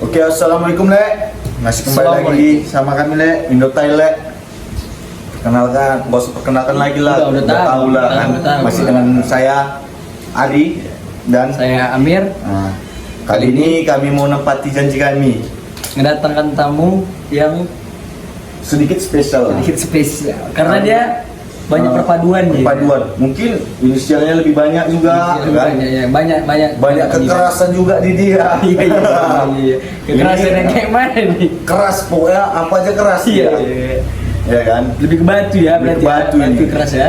Oke, assalamualaikum Le. Masih kembali lagi sama kami Le, Indotai Le. Perkenalkan, bos perkenalkan lagi lah. Udah tahu lah kan. Masih dengan saya Ari dan saya Amir. Nah, kali ini kami mau nempati janji kami. Mendatangkan tamu yang Sedikit spesial. sedikit spesial karena dia banyak perpaduan dia. Perpaduan. Mungkin inisialnya lebih banyak juga, kan? Banyak kekerasan juga di dia. Iya. Kekerasan yang kayak mana nih? Keras pokoknya, apa aja keras Iya. dia. Ya kan? Lebih ke batu ya, Lebih berarti. ke batu Batu ini. keras ya.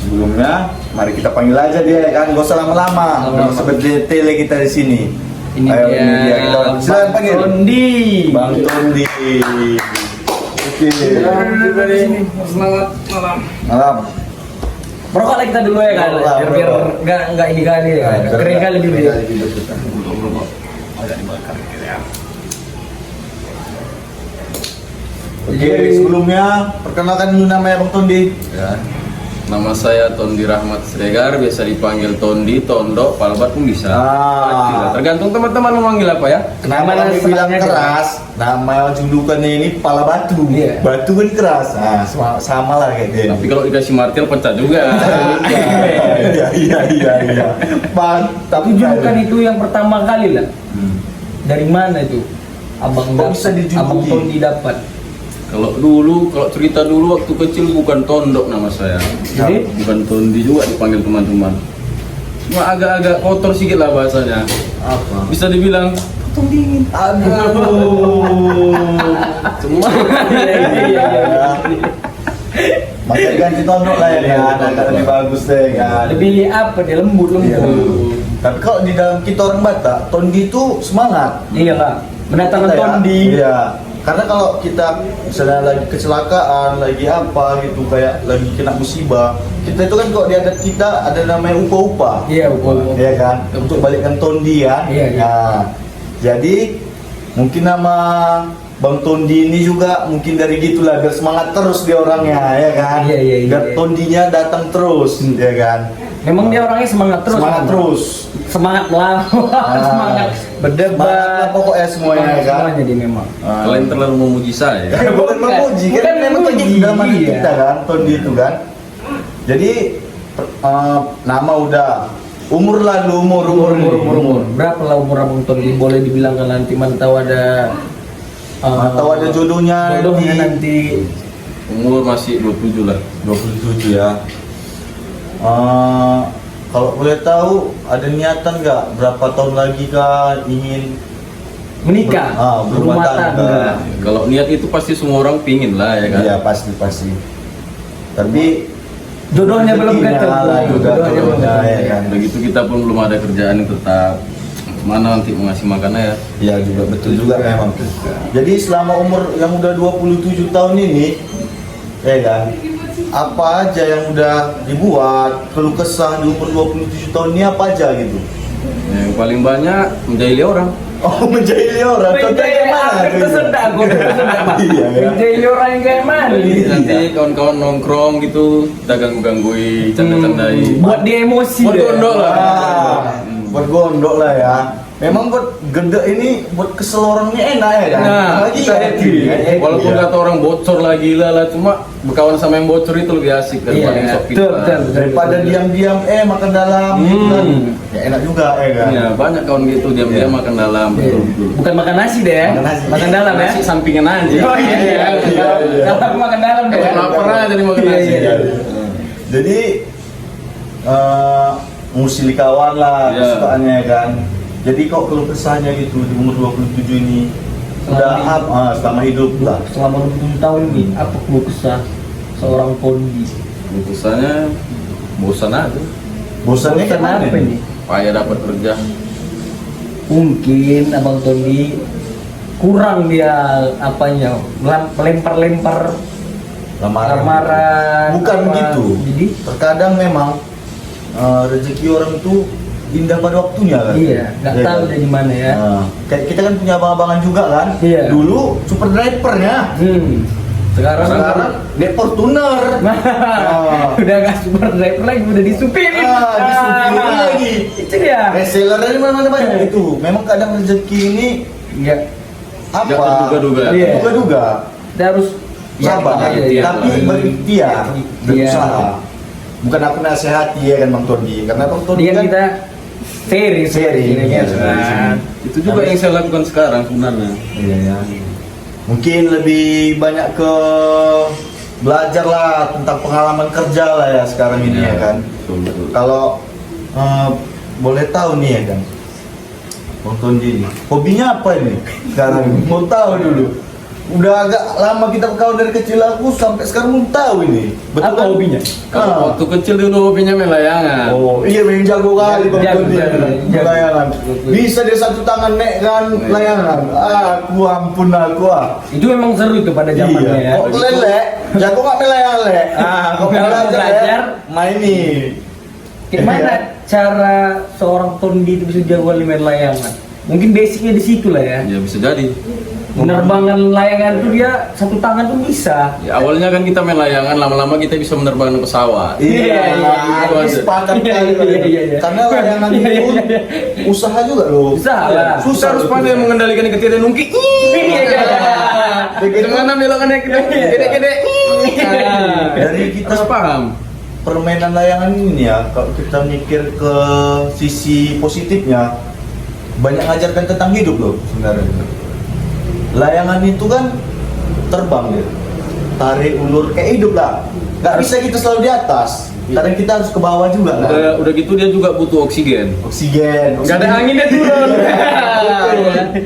Sebelumnya, mari kita panggil aja dia kan, gak usah lama-lama. Lama-lama. Seperti tele kita di sini. Ini Ayo, dia. ini dia. Kita silakan panggil. Tondi. Bang Tondi. Oke. Selamat malam. Malam. Merokok lah kita dulu ya kan, Merokok, biar merokok. nggak ini kali ya, kering kali dulu ya. Oke, sebelumnya perkenalkan dulu namanya Bang Tondi. Ya, nama saya Tondi Rahmat Siregar, biasa dipanggil Tondi, Tondo, Palbat pun bisa. Tergantung teman-teman mau manggil apa ya. Kenapa Nama kami bilang senangnya keras? Nama julukannya ini pala batu. Iya. Batu kan keras. Nah, sama lah kayak dia. Tapi kalau dikasih martil pecah juga. Iya. Bang, Tapi julukan itu yang pertama kali lah. Dari mana itu? Abang Kok bisa dijuluki? Abang Tondi dapat. Kalau cerita dulu waktu kecil bukan Tondok nama saya. Jadi? Bukan Tondi juga dipanggil teman-teman. Cuma agak-agak kotor sedikit lah bahasanya. apa? Bisa dibilang potong dingin. Aduh. Cuma Iya. Makanya ganti tondok lah ya kan, agak lebih bagus deh kan. Lebih apa dia lembut. Iya. Tapi kalau di dalam kita orang Batak, Tondi itu semangat. Iya lah. Mendatangkan Kita ya, Tondi. Iya. Karena kalau kita misalnya lagi kecelakaan, lagi apa gitu, kayak lagi kena musibah, kita itu kan kalau di adat kita ada namanya upa-upa. Iya, upa-upa. Iya kan? Untuk balikkan Tondi ya. Iya. Nah, jadi mungkin nama Bang Tondi ini juga mungkin dari gitulah, biar semangat terus dia orangnya, ya kan? Iya. Biar Tondinya datang terus, ya kan? Memang dia orangnya semangat terus. Semangat terus. Semangat melawan, semangat berdebat, Semangat pokoknya semuanya, ya kan? Semuanya dia memang. kalian terlalu memuji saya. Bukan memuji, kan Bukan memang kayak memuji, gitu dalam hati iya. kita kan, Tondi itu kan. Jadi nama udah, umur lalu umur. Berapa lah umur Abang Tondi? Boleh dibilangkan nanti, mana tahu ada Atau ada jodohnya nanti. Umur masih 27 lah. 27 ya. Kalau boleh tahu ada niatan nggak berapa tahun lagi kah ingin Menikah, berumah tangga. Kalau niat itu pasti semua orang pingin lah ya kan. Iya pasti. Tapi jodohnya belum rezekinya ketemu. lah juga, Jodohnya belum jodohnya, ketemu. ya kan. Begitu kita pun belum ada kerjaan yang tetap. Mana nanti mau ngasih makannya ya? Ya juga betul juga memang. Jadi selama umur yang udah 27 tahun ini, ya kan, apa aja yang udah dibuat, keluh kesah di umur 27 tahun ini apa aja gitu? Yang paling banyak menjahili orang. Oh menjahili orang, contohnya mana? Itu sedang, Iya ya. menjahili orang yang kayak mana? Nanti kawan-kawan nongkrong gitu, kita ganggu-ganggui, canda-candai. Buat dia emosi. Buat dia. gondok lah. Buat gondok lah ya. Memang buat gede ini buat kesel orangnya enak ya kan? Nah, Apalagi kita ya, happy. happy, Walaupun ya. kata orang bocor lagi lah, cuma berkawan sama yang bocor itu lebih asik daripada yang sok betul. Daripada diam-diam makan dalam gitu kan. Ya enak juga ya kan. Ya, banyak kawan gitu diam-diam Iya. makan dalam. Iya. Bukan makan nasi deh ya. Makan nasi. Makan dalam ya. Nasi sampingan aja. Oh iya. Kalau makan dalam deh. Kalau lapar aja nih makan Iya, nasi. iya. Jadi musili kawan lah Iya. kesukaannya ya kan. Jadi kok keluh kesahnya gitu di umur 27 ini udah selama hidup lah. Selama 27 tahun ini apa keluh kesah seorang Tondi? Putusannya bosan aja. Bosannya Bosan kemana apa nih? ini? Payah dapat kerja. Mungkin Abang Tondi kurang dia apanya, melempar-lempar lamaran. Bukan apa. gitu. Jadi Terkadang memang rezeki orang itu indah pada waktunya kan. iya, nggak Iya tahu kan? dari mana ya. Kayak kita kan punya abang-abangan juga kan. Iya. Dulu super drivernya. Sekarang dia Fortuner. Udah nggak super driver lagi, udah disupirin. Disupirin lagi. Itu dia. Reseller dari mana-mana banyak itu. Memang kadang rezeki ini Nggak, apa? Nggak terduga-duga. Iya. Terduga-duga. kita harus Sabar, iya, iya. tapi berikhtiar, Iya. berusaha. Bukan aku nasihati ya kan Bang Tondi, karena Bang Tondi dia kan kita seri Sharing, iya, sharing. Itu juga yang saya lakukan sekarang sebenarnya. iya ya. Mungkin lebih banyak ke belajar lah tentang pengalaman kerja lah ya sekarang ini ya kan. Betul, betul. Kalau boleh tahu nih ya kan, Bang Tondi ini hobinya apa ini sekarang? Mau tahu dulu. Udah agak lama kita kawan dari kecil, aku sampai sekarang belum tahu ini. apa kan? hobinya? Kalau Ah. waktu kecil dulu hobinya main layangan. Oh iya, memang jago kali Bang Jago, Tondi jago. layangan. Bisa dia satu tangan nek kan layangan. Aku ampun aku ah. Itu memang seru tuh pada zamannya ya. Kok lele? Jago nggak main layangan le? Kok Kalau belajar belajar, main nih. Gimana cara seorang Tondi itu bisa jago main layangan? Mungkin basicnya di situ lah ya. Ya bisa jadi. Penerbangan layangan itu dia satu tangan tuh bisa. Ya, awalnya kan kita main layangan, lama-lama kita bisa menerbangkan pesawat. Iya, itu ini aja. sepakat Iya, kali. iya, iya. Karena layangan Iya, itu iya, iya. usaha juga loh. Usaha Ya, lah. susah harus pandai mengendalikan ketika dia nungki. Dengan belokannya gede-gede. Dari kita Harus paham. permainan layangan ini ya, kalau kita mikir ke sisi positifnya, banyak ngajarkan tentang hidup loh sebenarnya. Layangan itu kan terbang dia, tarik ulur kayak hidup lah. Gak bisa kita selalu di atas, kadang kita harus ke bawah juga kan. Udah gitu dia juga butuh oksigen. Oksigen. Gak ada angin dia turun.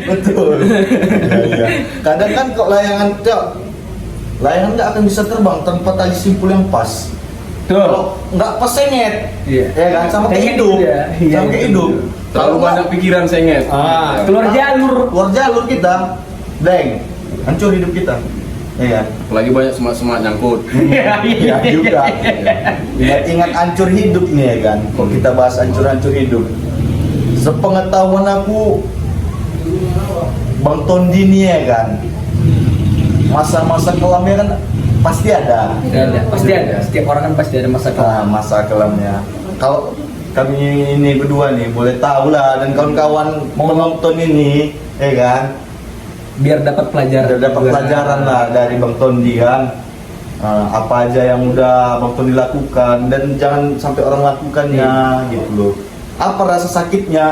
Betul. Iya. Kadang kan kok layangan nggak akan bisa terbang tanpa tali simpul yang pas. Tuh. Kalau nggak pas sengit, Iya. ya kan sama kayak Sengit hidup, ya. Iya, sama kayak iya. hidup. Terlalu banyak pikiran sengit. Keluar jalur. keluar jalur kita, deng, hancur hidup kita. Ya kan? Apalagi banyak semak-semak nyangkut. Ya juga. Ingat-ingat hancur hidup nih ya kan. Kalau kita bahas hancur-hancur hidup, sepengetahuan aku, Bang Tondi nih ya kan, masa-masa kelamnya kan pasti ada. Ada, pasti ada. Setiap orang kan pasti ada masa kelam. Nah, masa kelamnya. Kalau kami ini berdua nih boleh tahu lah, dan kawan-kawan menonton ini, ya kan, Biar dapat pelajaran. udah dapat pelajaran lah dari Bang Tondi kan. Apa aja yang udah Bang Tondi lakukan dan jangan sampai orang lakukannya gitu loh. Apa rasa sakitnya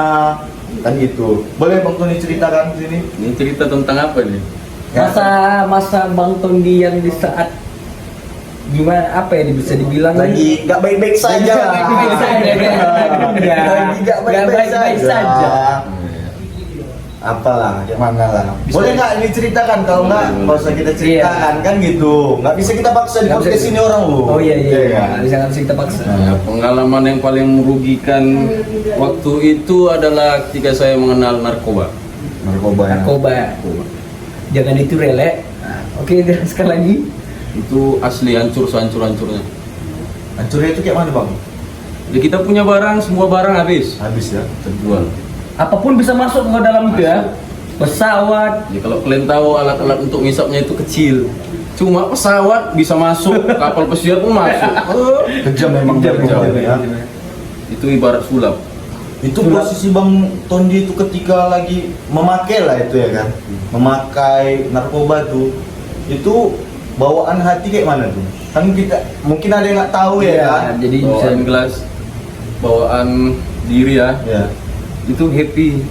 kan gitu. Boleh Bang Tondi ceritakan di sini? Ini cerita tentang apa nih? Masa Bang Tondi yang di saat gimana apa ya bisa dibilang Lagi nggak baik-baik saja. Nggak baik-baik saja, kan? Ya. Lagi nggak baik-baik baik-baik saja. saja. Apalah, gimana lah. Boleh nggak ini ceritakan? Kalau nggak, Boleh, nggak usah kita ceritakan kan gitu. Nggak bisa kita paksa di Nggak bisa. podcast ini orang lu. Oh iya iya. kan? Nggak bisa kita paksa. Ya, pengalaman yang paling merugikan waktu itu adalah ketika saya mengenal narkoba. Narkoba. ya. Narkoba. Jangan itu rele. Nah, oke, sekali lagi. Itu asli hancur sehancur-hancurnya. Hancurnya itu kayak mana bang? Jadi kita punya barang, semua barang habis. Habis ya. Terjual. Apapun bisa masuk ke dalam itu ya. Pesawat. Ya kalau kalian tahu alat-alat untuk ngisapnya itu kecil. Cuma pesawat bisa masuk, kapal pesiar pun masuk. Kejam memang Kejam, narkoba kejam. ya. Itu ibarat sulap. Itu posisi Bang Tondi itu ketika lagi memakai lah itu ya kan, memakai narkoba tuh, itu bawaan hati kayak mana tuh? Kan kita mungkin ada yang nggak tahu ya kan? Jadi bisa Bawaan gelas, bawaan diri ya. Ya. Itu happy,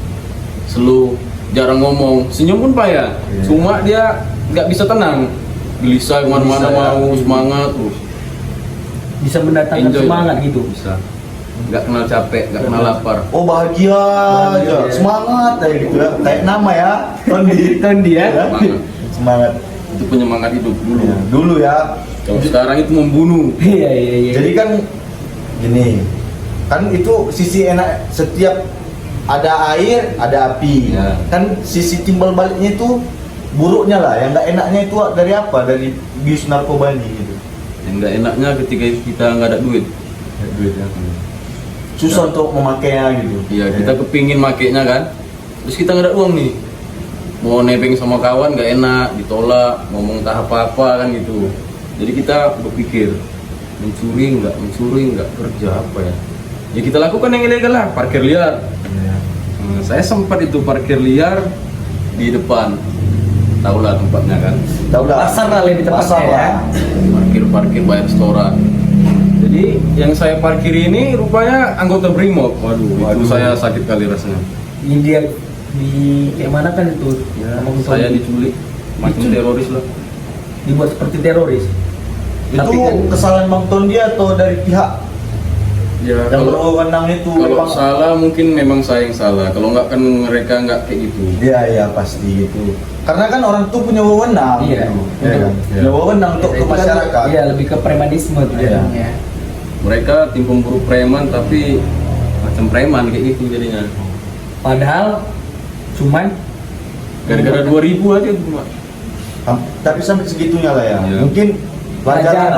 slow, jarang ngomong, senyum pun payah. Iya. Cuma dia nggak bisa tenang, gelisah kemana-mana, Gelisah, ya. mau semangat terus. bisa mendatangkan Enjoy. semangat gitu. Bisa, nggak kenal capek, nggak kenal lapar. Oh bahagia aja, ya. semangat kayak gitu ya, kayak nama ya, Tondi. Tondi ya. Semangat. Semangat. Itu penyemangat hidup dulu. Ya, dulu ya. Kalau sekarang itu membunuh. Iya iya iya. Jadi kan gini, kan itu sisi enak, setiap ada air, ada api. Ya. Kan sisi timbal baliknya itu buruknya lah, yang nggak enaknya itu dari apa? Dari bius narkoba ini gitu. Yang nggak enaknya ketika kita nggak ada duit. Duit ya. Susah untuk memakainya gitu. Iya, kita kepingin makainya kan. Terus kita nggak ada uang nih. Mau nebeng sama kawan nggak enak, ditolak, ngomong tak apa-apa kan gitu. Jadi kita berpikir mencuri nggak kerja apa ya? Ya kita lakukan yang ilegal lah, parkir liar. Iya. Saya sempat itu parkir liar di depan. Tahu lah tempatnya kan. Tahu lah. Pasar lah lebih tepatnya Pasar ya. lah. Parkir bayar restoran. Jadi yang saya parkir ini rupanya anggota Brimob. Waduh, itu saya sakit kali rasanya. Ini dia di kayak mana kan itu? Ya, Bang Tony. saya diculik macam teroris lah. Dibuat seperti teroris. Itu Tapi kan- kesalahan Bang Tondi atau dari pihak Ya yang kalau berwenang itu? kalau Bang? salah mungkin memang saya yang salah. Kalau enggak kan mereka enggak kayak gitu. Iya iya pasti itu. Karena kan orang tuh punya wewenang. Iya. gitu. Iya kan? Iya. Punya wewenang untuk ke Itu kan- masyarakat. Iya, lebih ke premanisme tuh Iya. jadinya. Mereka tim pemburu preman tapi macam preman kayak gitu jadinya. Padahal cuman Gara-gara 2000 aja cuma. Tapi sampai segitunya lah ya. Iya. Mungkin pelajaran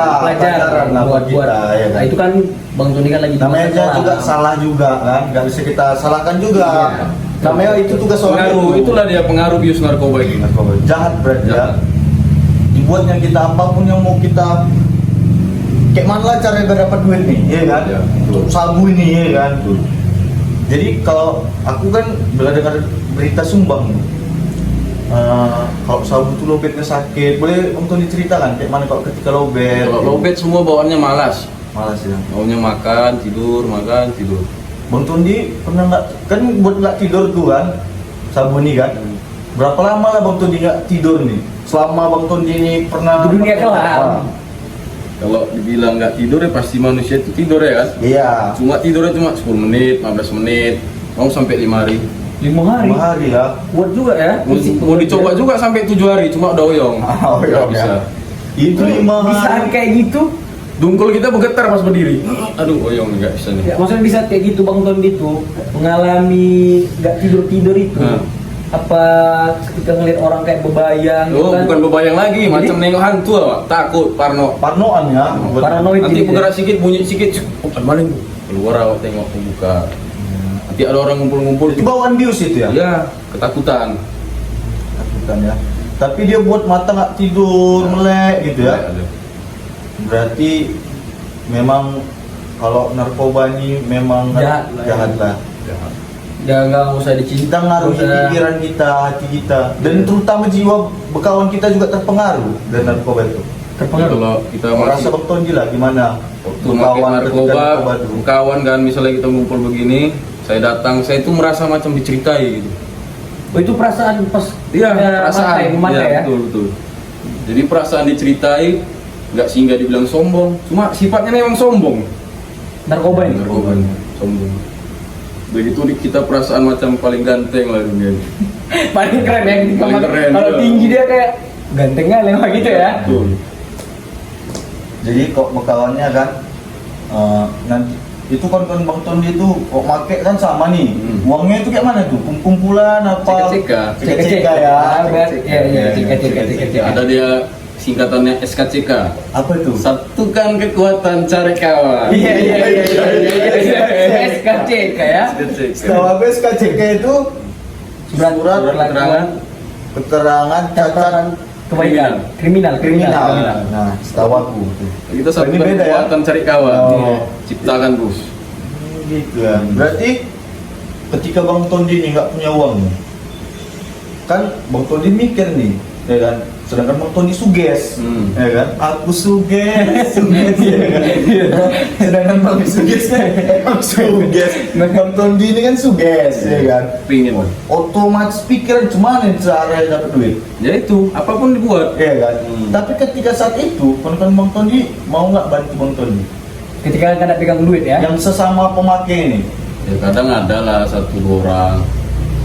lah buat kita ya kan. Nah, itu kan Bang Tony kan lagi di Namanya masa juga kelam. salah juga kan, nggak bisa kita salahkan juga. Iya. Namanya itu tugas orang Pengaruh, itulah dia pengaruh bius narkoba itu. jahat berarti ya. Jahat. Dibuatnya kita apapun yang mau kita kayak mana lah cara biar dapat duit nih, ya kan? Ya, Untuk sabu ini, ya kan? Jadi kalau aku kan bila dengar berita sumbang, kalau sabu tuh lobetnya sakit, boleh untuk diceritakan kayak mana kalau ketika lobet? Kalau lobet semua bawaannya malas. Malas ya. Maunya makan, tidur, makan, tidur. Bang Tondi pernah nggak kan buat nggak tidur tuh kan sabu ini kan? Berapa lama lah Bang Tondi nggak tidur nih? Selama Bang Tondi ini pernah Di dunia kelam. Kalau dibilang nggak tidur ya pasti manusia itu tidur ya kan. Iya. Cuma tidurnya cuma 10 menit, 15 menit, mau sampai 5 hari. 5 hari. 5 hari ya. Kuat juga ya. Mau dicoba juga sampai 7 hari, cuma udah oyong. Oh, Nggak oyong, bisa. ya. Itu 5 Bisa hari. kayak gitu. Dungkul kita bergetar pas berdiri. Aduh, oyong nggak bisa nih. Ya, maksudnya bisa kayak gitu Bang Tony itu mengalami nggak tidur itu. Hmm. Apa ketika ngeliat orang kayak bebayang gitu Oh, kan? bukan bebayang lagi, Jadi- macam nengok hantu apa? Takut, parno. Parnoan ya. buat- Paranoid Nanti jadi bergerak sedikit, bunyi sedikit, oh maling keluar awak tengok, aku buka. Nanti ada orang ngumpul-ngumpul, Itu bawaan bius itu ya? ya ketakutan. Bukan ya. Tapi dia buat mata nggak tidur, melek gitu ya. Ada. Berarti memang kalau narkoba ini memang Jahat lah ya. jahat lah. Jahat. Ya nggak usah dicinta. Kita ngaruhi pikiran kita, hati kita, dan terutama jiwa bekawan kita juga terpengaruh dari narkoba itu. Terpengaruh. Kalau kita Rasa masih Bang Tondi lah gimana? waktu pakai narkoba, itu. kawan kan misalnya kita ngumpul begini, saya datang, saya itu merasa macam diceritai gitu. Oh, itu perasaan pas Iya, perasaan. mata ya. Betul, betul. Jadi perasaan diceritai, nggak singgah dibilang sombong, cuma sifatnya memang sombong. Narkoba ini. Narkoba ini, sombong. Begitu kita perasaan macam paling ganteng lah dunia ini. Paling keren ya. Paling keren, Kalau iya. tinggi dia kayak gantengnya lewat gitu ya. Betul. Jadi kok bekawannya kan nanti itu kan Bang Tondi itu kok make kan sama nih. Uangnya itu kayak mana tuh? Kumpulan apa? Cek-cekan. Cek-cekan ya. Iya, iya, cek-cekan. Ada dia singkatannya SKCK. Apa itu? Satukan kekuatan cari kawan. Iya. SKCK ya. Setahu aku SKCK itu surat keterangan keterangan catatan Kebaikan. Kriminal. kriminal. Nah, setahu aku. Kita Ini satukan beda ya? kekuatan cari kawan. Oh. Ciptakan bos. Gitu ya. Berarti ketika Bang Tondi ini nggak punya uang nih, kan Bang Tondi mikir nih, ya kan? Sedangkan Bang Tondi suges, ya kan? Aku suges, ya kan? Sedangkan Bang sugesnya emang suges. Bang Tondi ini kan suges, ya kan? Pingin. Otomatis pikiran cuman cara dapat duit, Ya itu, apapun dibuat. ya kan? Tapi ketika saat itu, kan Bang Tondi mau nggak bantu Bang Tondi? Ketika kena pegang duit ya. Yang sesama pemakai ini, Ya kadang ada lah 1-2 orang.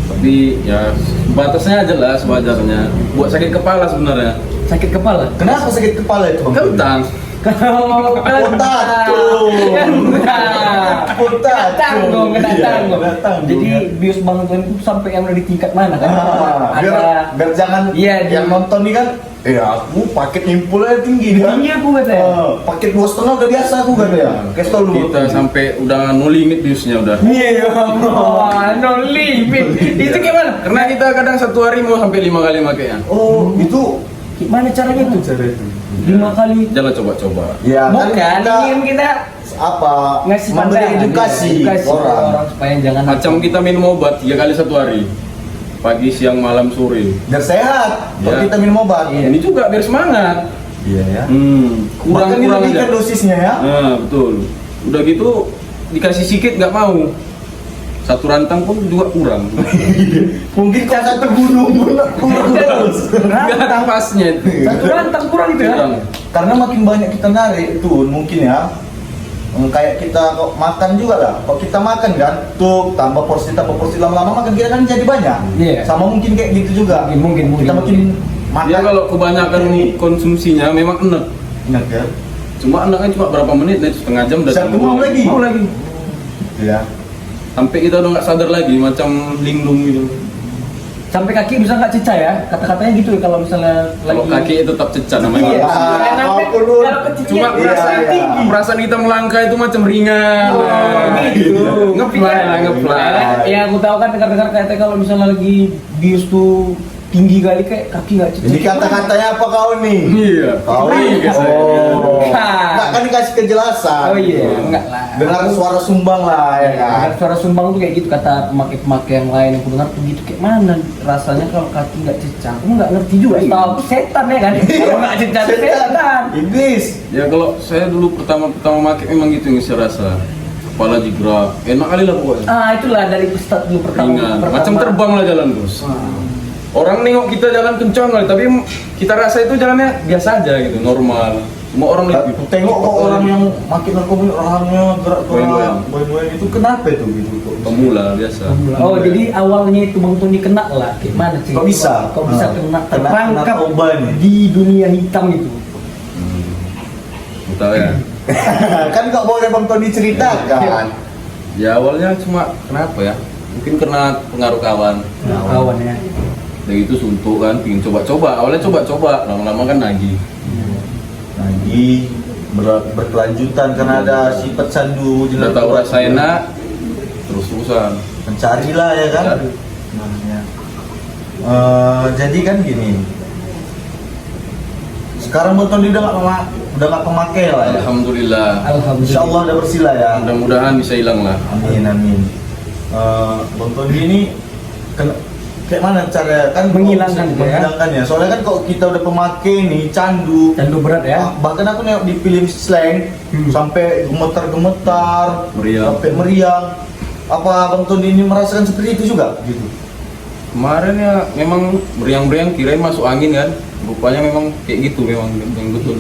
Tapi ya batasnya aja lah sewajarnya. Buat sakit kepala sebenarnya. Sakit kepala. kenapa sakit kepala itu Bang Tondi? Kentang. Kalau Potato. Potato. tanggung, kena Iya, tanggung. kena tanggung, Jadi ya. bius Bang Tony itu sampai yang udah di tingkat mana kan? biar jangan Iya, yang nonton nih kan, aku paket impulnya tinggi kan. tinggi aku katanya. Paket 2,5 udah biasa aku kan ya. Kasih tau dulu. Kita sampai udah no limit biusnya udah. Iya, wah, no limit. Itu gimana? Karena kita kadang 1 hari mau sampai 5 kali makainya. Oh, itu Gimana caranya tuh? cara itu. 5 kali. Jangan coba-coba. Ya, Bukan, kan ingin kita apa ngasih memberi pandangan, edukasi, ke orang. orang supaya jangan Macam kita minum obat 3 kali 1 hari. pagi, siang, malam, sore. Biar sehat. Kalau Ya. kita minum obat. Ini juga biar semangat. Iya ya. Kurang Kurang aja. dosisnya ya. Nah, betul. Udah gitu dikasih sikit nggak mau. Satu rantang pun juga kurang. Mungkin kalau satu gunung pun kurang terus. Nggak ada pasnya itu. Satu rantang kurang itu ya. Kurang. Karena makin banyak kita narik tuh mungkin ya. Kayak kita kok makan juga lah. Kalau kita makan kan, tuh tambah porsi lama-lama makan kita kan jadi banyak. Iya. Sama mungkin kayak gitu juga. Mungkin. Kita makin makan. Dia kalau kebanyakan konsumsinya memang enak. enak ya. Cuma enaknya cuma berapa menit, nah itu setengah jam udah Satu sembuh. mau lagi. Mau lagi. Ya. Sampai kita udah nggak sadar lagi, macam linglung gitu. Sampai kaki bisa nggak cecah ya? Kata-katanya gitu ya kalau misalnya Kalau lagi. kaki tetap cecah namanya. Iya. Ah, Sampai aku dulu. kalau kecil Cuma iya, perasaan iya. tinggi. Perasaan kita melangkah itu macam ringan. Oh, gitu. Ngefly. Ya aku tahu kan dengar-dengar katanya kalau misalnya lagi bius tuh tinggi kali kayak kaki nggak cecah. Ini kata-katanya apa kau nih? Iya. Kau Iya, oh. Bukan. Nggak kan dikasih kejelasan. Oh iya, enggak lah. Dengar suara sumbang lah ya kan. Dengar suara sumbang tuh kayak gitu kata pemakaian yang lain yang aku dengar tuh gitu kayak mana rasanya kalau kaki nggak cecah. Aku nggak ngerti juga. Tahu aku setan ya kan. Kalau nggak cecah tuh setan. Iblis. Ya kalau saya dulu pertama pakai memang gitu yang saya rasa. Kepala digerak, enak kali lah pokoknya. Ah itulah dari start dulu pertama. Ringan, macam terbang lah jalan terus. Orang nengok kita jalan kencang kali, tapi kita rasa itu jalannya biasa aja gitu, normal. Semua orang lihat gitu. Tengok kok orang yang makin narkoba orangnya Goyang-goyang. goyang-goyang itu kenapa itu gitu kok? Pemula biasa. Oh jadi awalnya itu Bang Tony kena lah. Gimana sih? Kok bisa? Kok bisa Ah, kena kena terperangkap narkoba nih. di dunia hitam itu? Tahu ya. Kan nggak boleh Bang Tony ceritakan. Ya awalnya cuma kenapa ya? Mungkin karena pengaruh kawan. Kawan ya. Dari itu suntuk kan, pingin coba-coba. Awalnya coba-coba, lama-lama kan lagi. Lagi berkelanjutan karena ada si pecandu Udah tahu rasa enak, terus-terusan. mencarilah ya kan. Cari. Nah, ya. Jadi kan gini. Sekarang Bang Tony udah nggak pemakai lah ya. Alhamdulillah. Insya Allah udah bersih lah ya. Mudah-mudahan bisa hilang lah. Amin amin. Bang Tony ini kayak mana cara kan Menghilangkan gitu ya? menghilangkan ya. Soalnya kan kalau kita udah pemakai nih candu, Candu berat ya. bahkan aku nengok di film slang sampai gemetar-gemetar, Meriang. sampai meriang. Apa Bang Tony ini merasakan seperti itu juga? Gitu. Kemarin ya memang meriang-meriang kirain masuk angin kan. Rupanya memang kayak gitu memang yang betul.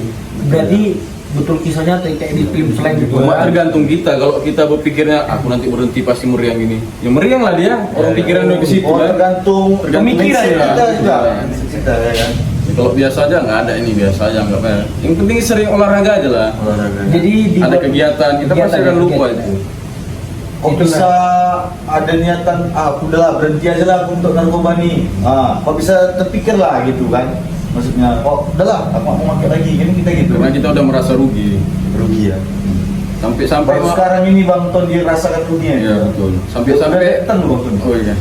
Berarti betul kisahnya kayak di film selain gitu. Cuma tergantung kita. Kalau kita berpikirnya aku nanti berhenti pasti meriang ini. Ya meriang lah dia. Orang pikiran udah ke situ Oh, kan. tergantung Pemikiran mindset ya. kita juga. Iya. Mindset kita ya kan. Ya, kalau biasa aja nggak ada ini biasa aja nggak apa. Yang penting sering olahraga aja lah. Jadi Ada kegiatan kita pasti akan lupa itu. Kok bisa ada niatan, udahlah berhenti aja lah aku untuk narkoba nih. Kok bisa terpikir lah gitu kan? Maksudnya, udahlah aku mau pakai lagi, kan kita gitu. Karena kita udah merasa rugi. Rugi ya. Sampai-sampai Baru sekarang ini Bang Ton dia rasakan ruginya. Iya betul. Sampai-sampai Tan Bang Ton. oh iya.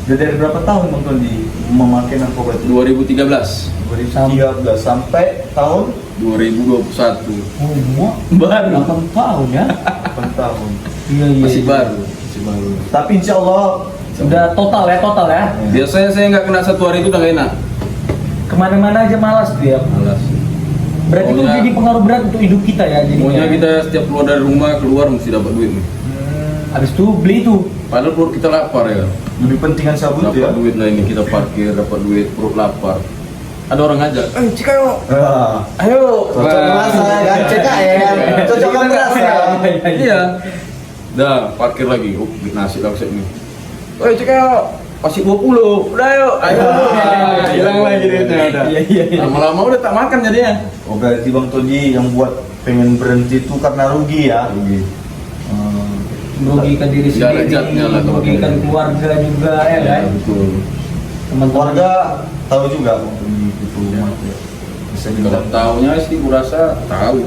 Udah dari berapa tahun Bang Ton di memakai narkoba itu? 2013, 2013 sampai tahun 2021. Oh, Baru. 8 tahun ya. 8 tahun. Iya Masih baru. Masih baru. Tapi insya Allah Udah total ya. Biasanya saya nggak kena satu hari itu udah nggak enak. Kemana-mana aja malas dia. Malas. Berarti itu Maunya- jadi pengaruh berat untuk hidup kita ya. Maunya kita setiap keluar dari rumah keluar mesti dapat duit nih. Habis itu beli itu. Padahal perut kita lapar ya. lebih pentingan sabun Dapat tuh ya. duit lah ini kita parkir dapat duit perut lapar. Ada orang ngajak, cika yuk, Ah. ayo. Cocok merasa ya kan, CKM, cocok merasa. Iya. Dah parkir lagi, duit nasi langsung nih. Woi cika yuk, masih 20, udah yuk, ayo. Hilang lagi duitnya udah. Iya. Lama-lama udah tak makan jadinya. Oh berarti Bang Tony yang buat pengen berhenti itu karena rugi ya? Rugi. Merugikan diri Nggak ada sendiri, jatnya lah kalau merugikan kayak keluarga juga ya Ya kan. betul. Teman-teman Keluarga tahu juga Bang Tony itu mati. Bisa Kalau dibilang. taunya sih kurasa tahu.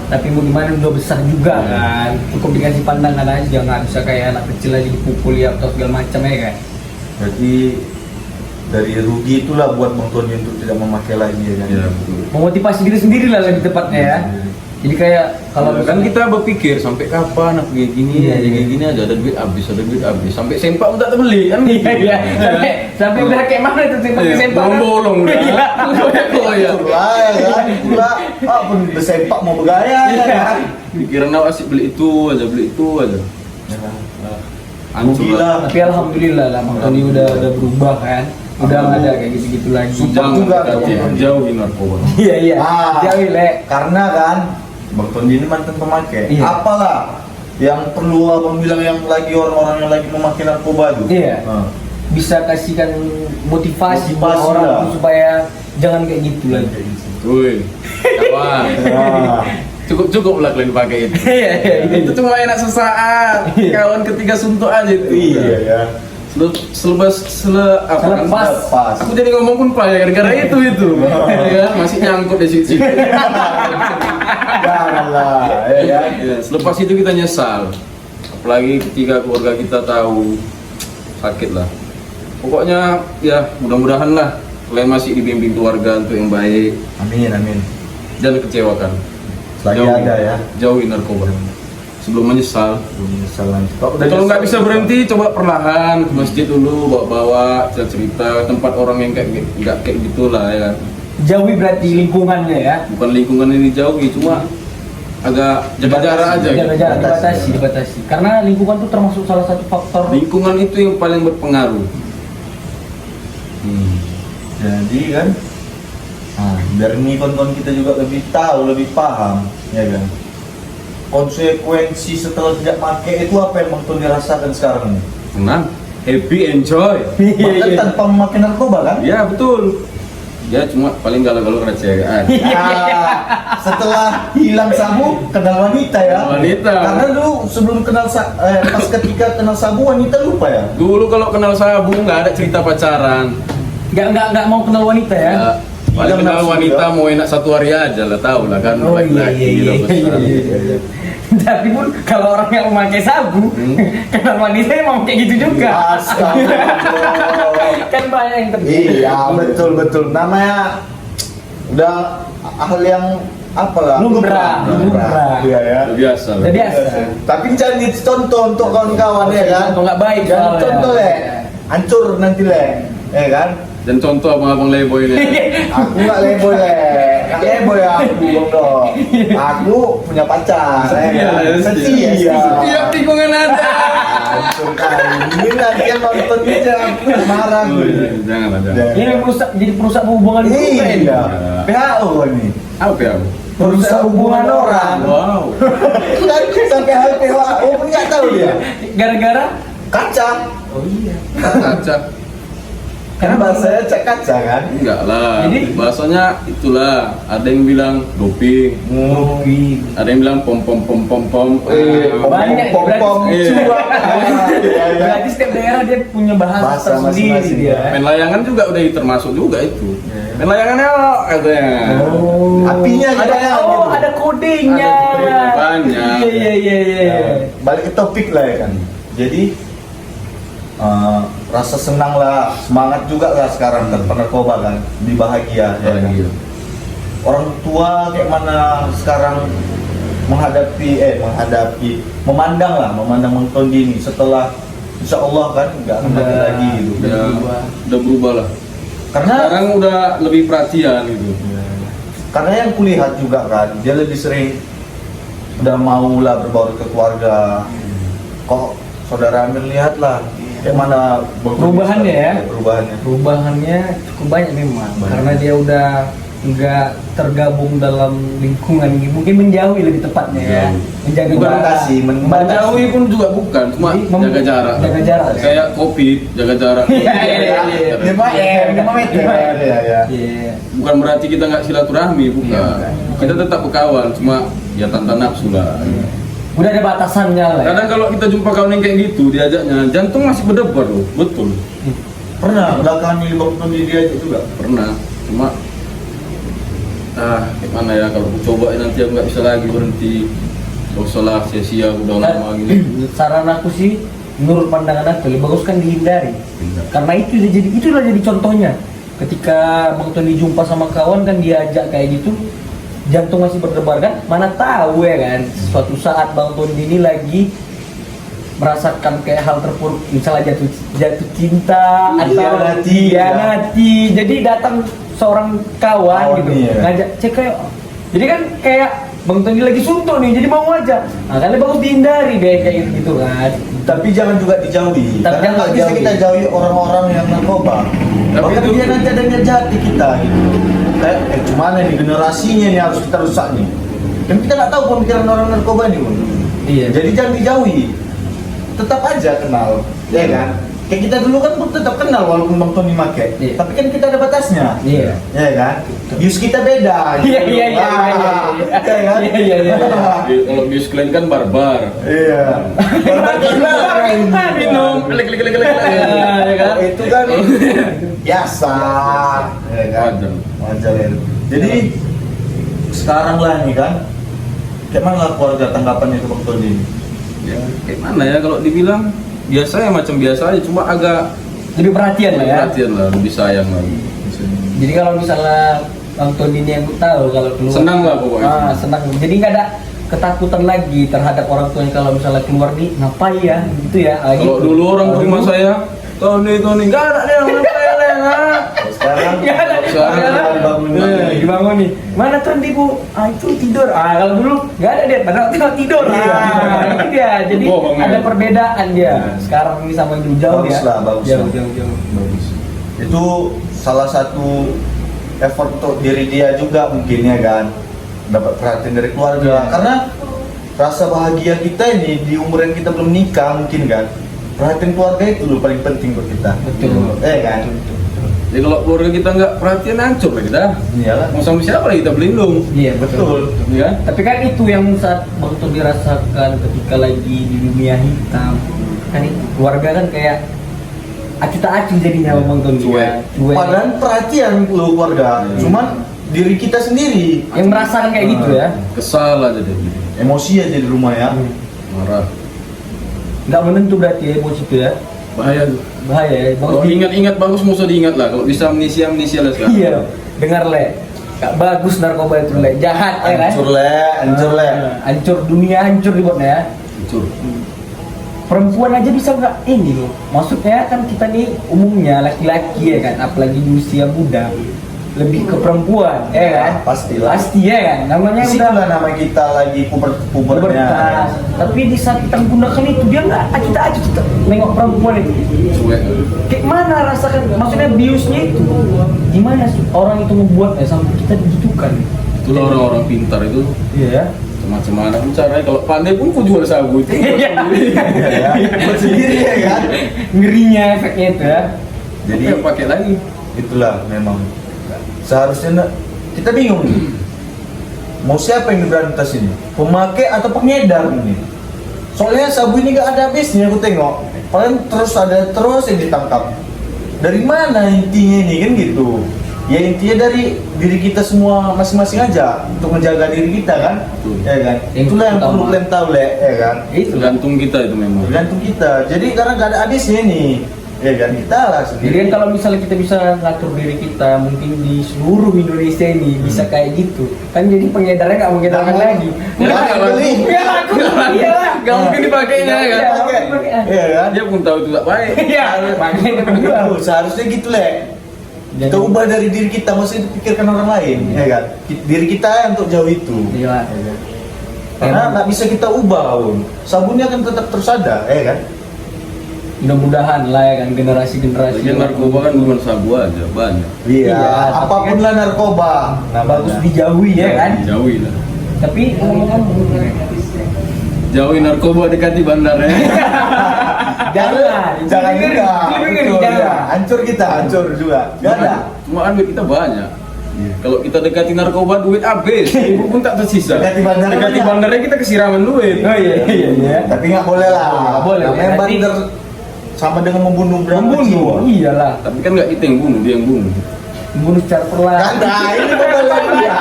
tapi mau gimana udah besar juga kan, cukup dikasih pandangan aja, nggak bisa kayak anak kecil aja dipukul ya atau segala macam ya kan. Jadi dari rugi itulah buat Bang Tony untuk tidak memakai lagi ya kan? Ya betul. Memotivasi diri sendiri lah lebih tepatnya ya. Jadi kayak kalau Kalau kan kita berpikir sampai kapan aku kayak gini Iya, aja iya. kayak gini aja ada duit habis sampai sempak pun tak terbeli kan iya iya sampai udah kayak mana itu sih pakai sempak kan? bolong udah oh ya Itulah ya kan, itulah pun bersempak mau bergaya ya kan. pikiran awak asik beli itu aja hancur Gila. lah Tapi alhamdulillah lah Bang Tony udah berubah kan. Udah nggak ada kayak gitu-gitu lagi. Sumpah juga ada jauhi narkoba Iya iya. Ah. Jauh le. Karena kan Bang Tondi ini mantan pemakai. Iya. Apalah yang perlu abang bilang yang lagi orang-orang yang lagi memakai narkoba tuh. Iya. Bisa kasihkan motivasi buat Motivasi orang lah. tuh supaya jangan kayak gitu lagi. woi kawan Ah. cukup lah kalian pakai itu Iya iya. itu cuma enak sesaat kawan ketiga suntuk aja itu Iya ya. Selepas Selepas. aku jadi ngomong pun pak ya gara-gara itu ya kan masih nyangkut di situ Janganlah ya kan. ya, selepas itu kita nyesal apalagi ketika keluarga kita tahu sakit lah pokoknya ya mudah-mudahan lah kalian masih dibimbing keluarga untuk yang baik Amin amin. jangan kecewakan Lagi ada ya. jauhi narkoba sebelum menyesal Belum nyesal nanti. kalau nggak bisa berhenti coba perlahan ke masjid dulu bawa-bawa cerita tempat orang yang nggak kayak gitulah ya kan. Jauhi berarti lingkungannya ya. Bukan lingkungan ini dijauhi cuma agak jaga jarak aja Jaga gitu. jarak dibatasi. Karena lingkungan tuh termasuk salah satu faktor. Lingkungan itu yang paling berpengaruh Jadi kan, biar ini kawan-kawan kita juga lebih tahu, lebih paham, ya kan. Konsekuensi setelah tidak pakai itu apa yang Bang Tony rasakan sekarang nih? senang happy enjoy Bahkan tanpa memakai narkoba kan? ya betul ya cuma paling galau-galau karena cewek Setelah hilang sabu, kenal wanita ya. Kenal wanita. Karena dulu sebelum kenal pas ketika kenal sabu wanita lupa ya. dulu kalau kenal sabu nggak ada cerita pacaran Nggak mau kenal wanita ya. ya, paling Hilang kenal nafsu wanita juga. mau enak satu hari aja lah tahu lah kan Oh, laki-laki iya, gitu, iya, besar. iya. Tapi pun kalau orang yang memakai sabu, kenal wanita emang kayak gitu juga. Astagfirullah. Kan banyak yang terjadi. Iya betul. Namanya udah hal yang apalah Lumrah. Iya ya. Udah biasa lah Udah biasa. Tapi jangan dicontoh untuk kawan-kawan ya kan. Contoh nggak baik Jangan soalnya. contoh le. Hancur nanti le. Ya kan. dan contoh abang-abang leboy ini Aku nggak leboy le. Nggak leboy aku Bang Dok. Aku punya pacar. ya kan? Setia. Setiap tikungan ada. Hancur kali. Ini nanti yang nonton ini aku marah gue. Jangan. Ini merusak jadi perusak hubungan juga ini. Iya. PHO ini. Apa ya? Merusak hubungan orang. Wow. Kan sampai hal PHO pun nggak tahu dia. Gara-gara Kaca. oh iya. Kaca. Karena bahasanya cek kaca kan. Enggak lah. Jadi- Bahasanya itulah. Ada yang bilang doping. Doping. Ada yang bilang pom. Banyak, pom Iya. cuak. Berarti setiap daerah dia punya bahasa Bahasa tersendiri masing-masing, dia. ya. Main layangan juga udah termasuk juga itu. Iya. Main layangannya katanya. Oh. Apinya ada kita yang gitu. ada kodenya. Ada kodenya, banyak. Iya. Nah, balik ke topik lah ya kan. Jadi rasa senang lah, semangat juga lah sekarang tanpa narkoba kan, lebih bahagia ya kan? Bahagia. Orang tua kayak mana sekarang memandang Bang Tondi ini setelah insya Allah kan nggak akan pakai lagi gitu. Udah berubah lah. Karena Sekarang udah lebih perhatian gitu. karena yang kulihat juga kan dia lebih sering udah mau lah berbaur ke keluarga. Kok saudara Amir lihat lah kayak mana Bang Tondi Perubahannya sekarang. ya? Perubahannya. Cukup banyak memang Banyak. karena dia udah nggak tergabung dalam lingkungan ini, mungkin menjauhi lebih tepatnya ya, menjaga jarak. Membatasi, Menjauhi pun juga bukan, cuma Jadi, jaga jarak. jaga jarak. Kayak COVID, jaga jarak. Iya. 5 meter. Ya. Iya. Bukan berarti kita nggak silaturahmi, bukan. Iya. Kita tetap berkawan, cuma ya tanpa nafsu lah. Udah ada batasannya lah. Ya. Kadang kalau kita jumpa kawan yang kayak gitu, diajaknya jantung masih berdebar loh, betul. Pernah belakangan ini Bang Tondi diajak juga. Pernah, cuma gimana ya kalau aku coba nanti aku nggak bisa lagi berhenti. Gak usah lah sia-sia udah lama gini. Saran aku sih, menurut pandangan aku lebih bagus kan dihindari. Karena itu udah jadi contohnya. Ketika Bang Tony jumpa sama kawan kan diajak kayak gitu, jantung masih berdebar kan, mana tahu ya kan, suatu saat Bang Tony ini lagi merasakan kayak hal terpuruk, misalnya jatuh cinta atau dihianati, jadi datang seorang kawan gitu, iya. ngajak cek kayak, jadi kan kayak Bang Tony lagi suntuk nih, jadi mau aja, nah kalian bagus dihindari deh kayak gitu kan. Tapi jangan juga dijauhi. Tapi Karena jangan nggak bisa dijauhi. kita jauhi orang-orang yang narkoba. Tapi Bahkan itu- dia nanti ada niat jahat di kita gitu. Kayak gimana nih generasinya nih harus kita rusak nih. Dan kita nggak tahu pemikiran orang narkoba nih, Bun. Iya. Jadi jangan dijauhi. Tetap aja kenal, ya kan? Kayak kita dulu kan pun tetap kenal walaupun Bang Tony make. Iya. Tapi kan kita ada batasnya. Iya. Ya kan? Views kita beda. Iya, iya, iya, Ah, iya, iya. iya kan? Iya, iya, iya. Kalau bius kalian kan barbar. Iya. Minum, klik. Ya kan? Itu kan biasa, ya kan? Wajar. Wajar ya. Jadi sekarang lah nih kan, kayak mana keluarga tanggapannya ke Bang Tony? Ya, kayak mana ya kalau dibilang biasa ya macam biasa aja, cuma agak Lebih perhatian lah ya. perhatian lah, lebih sayang lah. Jadi kalau misalnya Bang Tony ini yang ku tahu kalau keluar, Senang lah pokoknya. senang. Jadi nggak ada ketakutan lagi terhadap orang tuanya kalau misalnya keluar nih ngapain ya gitu ya. Kalau dulu orang ke rumah saya, Tony, nggak ada nih orang saya lah. Sekarang Nggak ada. Sekarang dibangun Dibangun nih. Mana tuh Bu? Itu tidur. Kalau dulu nggak ada dia, padahal tinggal tidur. Itu dia. Jadi Bohong, ada ya. perbedaan dia. Sekarang ini sama yang jauh Bagus ya. lah, bagus Jauh. lah. Bagus. Itu salah satu effort untuk diri dia juga mungkin ya kan, dapat perhatian dari keluarga. Iya. Karena rasa bahagia kita ini di umur yang kita belum nikah mungkin kan, perhatian keluarga itu loh paling penting buat kita. Betul. Kan? Jadi kalau keluarga kita nggak perhatian hancur lah kita. Iyalah. Mau sama siapa lagi kita berlindung? Iya betul. Ya. Tapi kan itu yang saat Bang Tony dirasakan ketika lagi di dunia hitam. Kan itu keluarga kan kayak acuh tak acuh jadinya Bang Tony. Cuek. Ya. Cuek. Padahal perhatian lo keluarga, cuman diri kita sendiri Yang merasakan kayak gitu ya. Kesal aja deh. emosi aja di rumah ya. Marah. Nggak menentu berarti ya emosi itu ya. Bahaya tuh. Bahaya ya. Bang Kalau Tony. ingat-ingat bagus, mau usah diingat lah. Kalau bisa amnesia lah sekarang. Iya. Dengar le. Gak bagus narkoba itu le. Jahat ya kan. Hancur le. Hancur dunia hancur dibuatnya ya. Hancur. Perempuan aja bisa nggak ini loh. Maksudnya kan kita nih umumnya laki-laki ya kan, apalagi di usia muda lebih ke perempuan, ya kan? Pastilah. Pasti ya kan. Namanya udah Disitulah nama kita lagi pubernya. pubertas. Tapi di saat kita menggunakan itu dia nggak kita aja kita nengok perempuan itu. Cuek. Kayak mana rasakan? Maksudnya biusnya itu gimana sih orang itu membuatnya sampai kita digitukan? Itulah orang-orang pintar itu. Iya. Macam-mana pun caranya, kalau pandai pun kau jual sabu itu. Iya. Ya, buat sendiri ya kan. Ngerinya efeknya itu ya. Jadi Jadi pakai lagi. itulah memang seharusnya kita bingung nih. Mau siapa yang diberantas ini? Pemakai atau pengedar ini? Soalnya sabu ini gak ada habisnya aku tengok. Paling terus yang ditangkap. Dari mana intinya ini kan gitu? Ya intinya dari diri kita semua masing-masing aja untuk menjaga diri kita kan, Betul. ya kan. Yang Itulah yang perlu utama. kalian tahu le, ya kan. Itu Tergantung kita itu memang. Tergantung kita. Jadi karena gak ada habisnya nih, ya kan kita lah Jadi sendiri. kan kalau misalnya kita bisa ngatur diri kita mungkin di seluruh Indonesia ini bisa kayak gitu kan, jadi pengedarnya nggak mengedarkan Nggak lagi. Ya, Nggak nggak beli. Nggak laku. Iya lah. Gak mungkin dipakainya kan. Iya, nggak mungkin dipakai. Iya kan. Dia pun tahu itu tak baik. Iya, makanya kita berdua. Tuh, seharusnya gitu le. Kita ubah dari diri kita, maksudnya dipikirkan orang lain, ya kan? Diri kita yang untuk jauh itu. Iya. Karena nggak bisa kita ubah, Bun. Sabunnya kan tetap terus ada, ya kan? Mudah-mudahan lah ya kan generasi-generasi. Lagian narkoba kan bukan sabu aja, banyak. Iya. Iya, tapi Apapun kan- lah narkoba. Nah, bagus dijauhi ya kan. Jauhi lah. Tapi ngomong-ngomong, Jauhi narkoba dekati bandarnya. jangan, Jangan juga. Betul, jangan. ya. Hancur kita, hancur juga. Gak ada. Cuma kan duit kita banyak. Kalau kita dekati narkoba duit habis, ibu pun tak tersisa. Dekati bandar Dekati banyak. bandarnya kita kesiraman duit. Oh iya iya iya. Tapi nggak boleh lah. Nggak boleh. Namanya Nanti- bandar sama dengan membunuh berapa jiwa. Membunuh, iyalah. Tapi kan nggak kita yang bunuh, dia yang bunuh. Membunuh secara perlahan. Nah, ini kembali dia.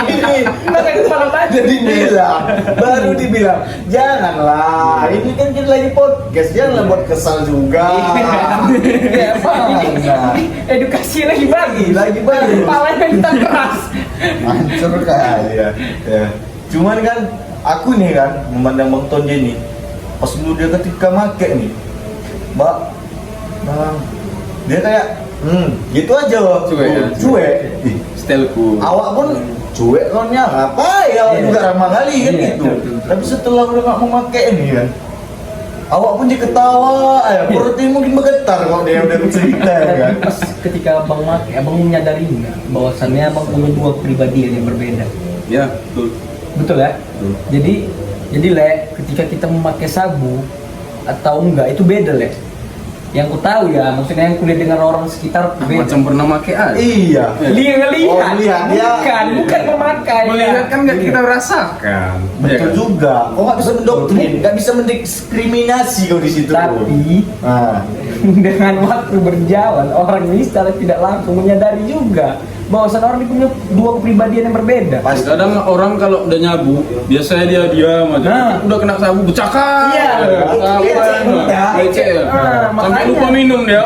Ini Pakai kepala batu. jadi bilang, baru dibilang, janganlah. Ini kan kita lagi podcast, janganlah buat kesal juga. Iya, Pak. Jangan. Edukasi lagi bagi. Lagi bagus. Kepalanya kita keras. Hancur kali ya. Cuman kan aku nih kan memandang Bang Ton dia nih, pas dulu dia ketika make nih, Bang, dia kayak gitu aja loh, Cuek ya? cuek. Ih, Stylku. awak pun cuek konnya apa ya, Iya. juga ramah kali kan Iya, gitu. betul. Tapi setelah udah nggak mau make ini kan, awak pun dia ketawa, perutnya mungkin bergetar kalau dia udah cerita ya kan. Pas ketika abang make, abang menyadari nggak bahwasannya abang punya dua kepribadian yang berbeda. Ya, betul. Betul ya? Betul. Jadi Le, ketika kita memakai sabu atau enggak itu beda Le. Yang ku tahu ya, maksudnya yang kulihat dengan orang sekitar beda. Macam pernah make aja. Iya. Lihat, Oh, lihat, dia. bukan memakai. Melihat kan nggak kita rasakan. Betul Ya kan? juga. Kok nggak bisa mendoktrin, nggak bisa mendiskriminasi kau di situ. Tapi Nah, dengan waktu berjalan orang ini secara tidak langsung menyadari juga bahwasan orang ini punya dua kepribadian yang berbeda. pasti. Kadang orang kalau udah nyabu, biasanya dia diam aja. Nah. Udah kena sabu bercakap. Iya. Apa? Lecek udah. Lecek ya. Ah, Sampai makanya. lupa minum dia.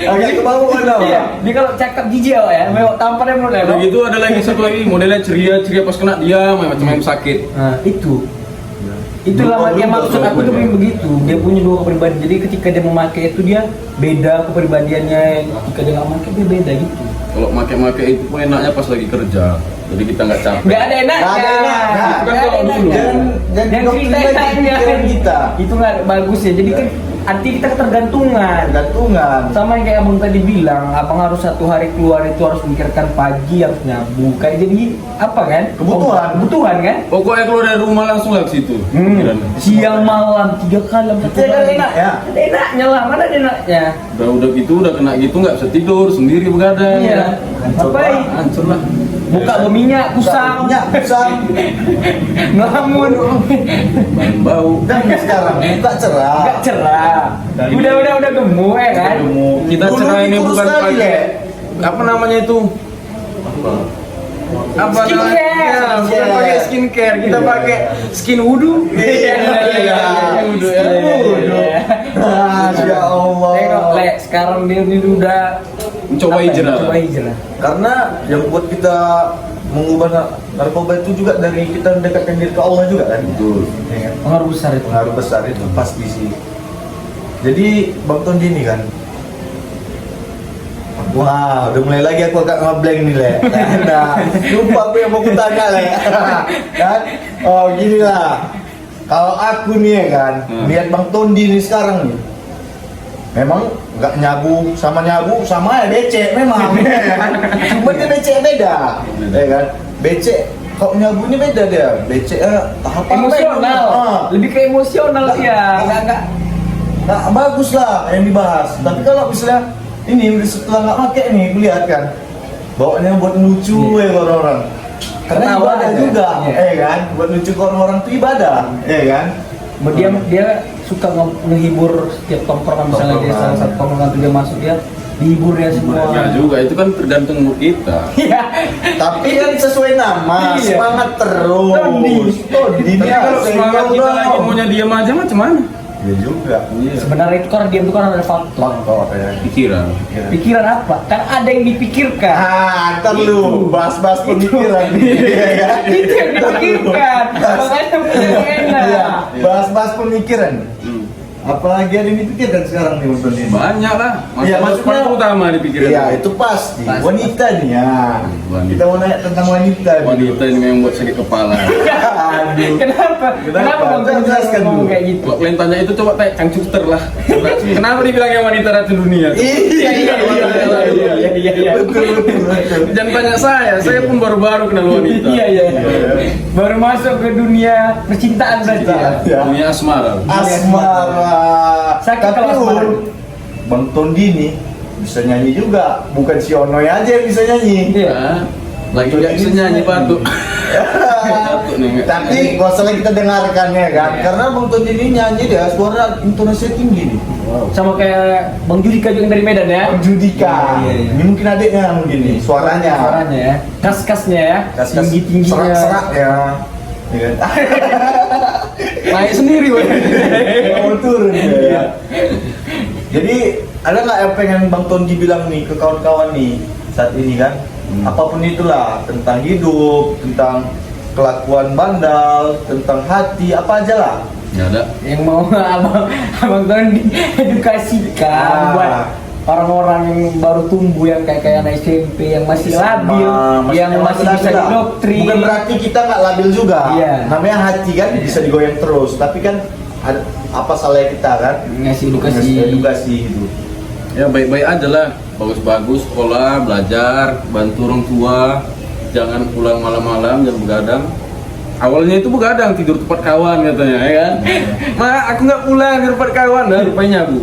Agak kebauan Iya, apa? dia kalau cakap jijik ya, mewah tampannya menurut ya. Udah gitu ada lagi satu lagi modelnya ceria pas kena diam, macam sakit. Nah, itulah Berubah, yang maksud berubah, aku tuh berubah. begitu. Dia punya dua kepribadian. Jadi ketika dia memakai itu dia beda kepribadiannya. Ketika dia nggak pakai dia beda gitu. Kalau make-make itu pun enaknya pas lagi kerja. Jadi kita nggak capek. Nggak ada enaknya. Nggak ada enaknya. Nggak ada Kan kalau dulu. enaknya. Dan Yang doktrin cerita lagi enaknya pikiran kita. itu nggak bagus ya. Jadi kan arti kita ketergantungan. Gantungan. Sama yang kayak abang tadi bilang, abang harus satu hari keluar itu harus mikirkan pagi harus nyabu. Kayak jadi apa kan? Kebutuhan. Kebutuhan kan? Pokoknya keluar dari rumah langsung lah ke situ. Pikirannya. Siang malam 3 kali dalam satu Tidak ada hari. enak ya. Ada enaknya lah, mana ada enaknya? Udah gitu udah kena gitu nggak bisa tidur sendiri begadang. Iya. Hancur Ngapain? Hancur lah. Buka berminyak, kusam, Minyak, kusam. ngelamun, Bau. Dan sekarang muka cerah. nggak cerah. Udah gemuk ya kan? Kita Dulu cerah ini kurus bukan sekali, pakai Le. apa namanya itu? Apa Skincare. namanya? Bukan pakai skincare, kita pakai skin wudu. Wudu ya. Masya Allah. Tengok, Le, sekarang dia ini udah Mencoba apa ya? hijrah. Mencoba hijrah. Karena yang buat kita mengubah narkoba itu juga dari kita mendekatkan diri ke Allah juga kan. Betul. Ya kan? Pengaruh besar itu. Pengaruh besar itu pasti sih. Jadi Bang Tondi ini kan, wah udah mulai lagi aku agak ngeblank nih Le. Nah, lupa aku yang mau kutanya Le. Kan? Oh gini lah. Kalau aku nih ya kan, lihat Bang Tondi ini sekarang nih, memang nggak nyabu sama ya becek memang. Ya kan? Cuma dia becek beda, ya kan? Becek kalau nyabu ini beda dia. Beceknya tahap apa ya? Emosional, lebih ke emosional dia. Nggak bagus lah yang dibahas. Tapi kalau misalnya ini setelah nggak pakai nih, lihat kan, bawaannya buat lucu ya orang-orang. Karena Ketawa ibadah aja. juga, Iya. kan? Buat lucu ke orang-orang itu ibadah, kan? Dia suka ngehibur setiap tongkrongan, misalnya dia salah satu tongkrongan tuh dia masuk dia dihibur ya semua. Ya juga itu kan tergantung mood kita. Iya. Tapi kan sesuai nama, Iya. semangat terus. Tondi. Tondi Tapi kalau semangat kita lagi maunya diam aja macam mana? Ya juga. Iya. Sebenarnya itu karena diam itu kan ada faktor. Faktor ya. Pikiran. Pikiran apa? Kan ada yang dipikirkan. Ah, ntar lu bahas-bahas pemikiran. Iya kan? Itu yang dipikirkan. Makanya punya enak. Iya, bahas-bahas pemikiran. Hmm. Apalagi ada yang dipikirkan sekarang nih Bang Tondi. Banyak lah. Iya, Masalah maksudnya utama di pikiran. Iya, itu pasti. Pasti. Wanita nih ya. Wanita. Kita mau nanya tentang wanita. nih. Wanita ini memang buat sakit kepala. Aduh. Kenapa? Kenapa Bang Tondi Jelaskan ngomong dulu. kayak gitu? Kalau kalian tanya itu coba tanya Kang Custer lah. Kenapa dibilangnya wanita racun dunia? Iya, iya. Betul. Jangan tanya saya pun baru-baru kenal wanita. Iya. Baru masuk ke dunia percintaan berarti ya. Ya. Dunia asmara. Asmara. Sakit Tapi kalau asmara. Bang Tondi nih bisa nyanyi juga, bukan si Onoy aja yang bisa nyanyi. Iya. Nah, lagi nggak bisa nyanyi batuk. Batuk nih. nggak- Tapi gak usah lagi kita dengarkan ya kan, Iya. karena Bang Tondi ini nyanyi dia suara intonasinya tinggi nih. Sama kayak Bang Judika juga yang dari Medan ya. Judika, Iya. ini mungkin adiknya mungkin nih suaranya. Suaranya ya. Kas-kasnya ya. Kas-kas Tinggi-tingginya. serak-serak ya. Iya kan? Naik sendiri, woy. Mau turun ya. Jadi ada nggak yang pengen Bang Tondi bilang nih ke kawan-kawan nih saat ini kan? Apapun itulah, tentang hidup, tentang kelakuan bandal, tentang hati, apa aja lah. Nggak ada. Yang mau abang Tondi edukasikan buat orang-orang yang baru tumbuh, yang kayak anak SMP yang masih labil, yang masih bisa didoktrin. Bukan berarti kita nggak labil juga. Iya. Namanya hati kan bisa digoyang terus, tapi kan apa salahnya kita kan? Ngasih edukasi. Ngasih edukasi gitu. Ya baik-baik aja lah, bagus-bagus sekolah, belajar, bantu orang tua, jangan pulang malam-malam, jangan begadang. Awalnya itu begadang, tidur tempat kawan katanya, ya kan? Ma, aku nggak pulang di tempat kawan, dah rupanya nyabu.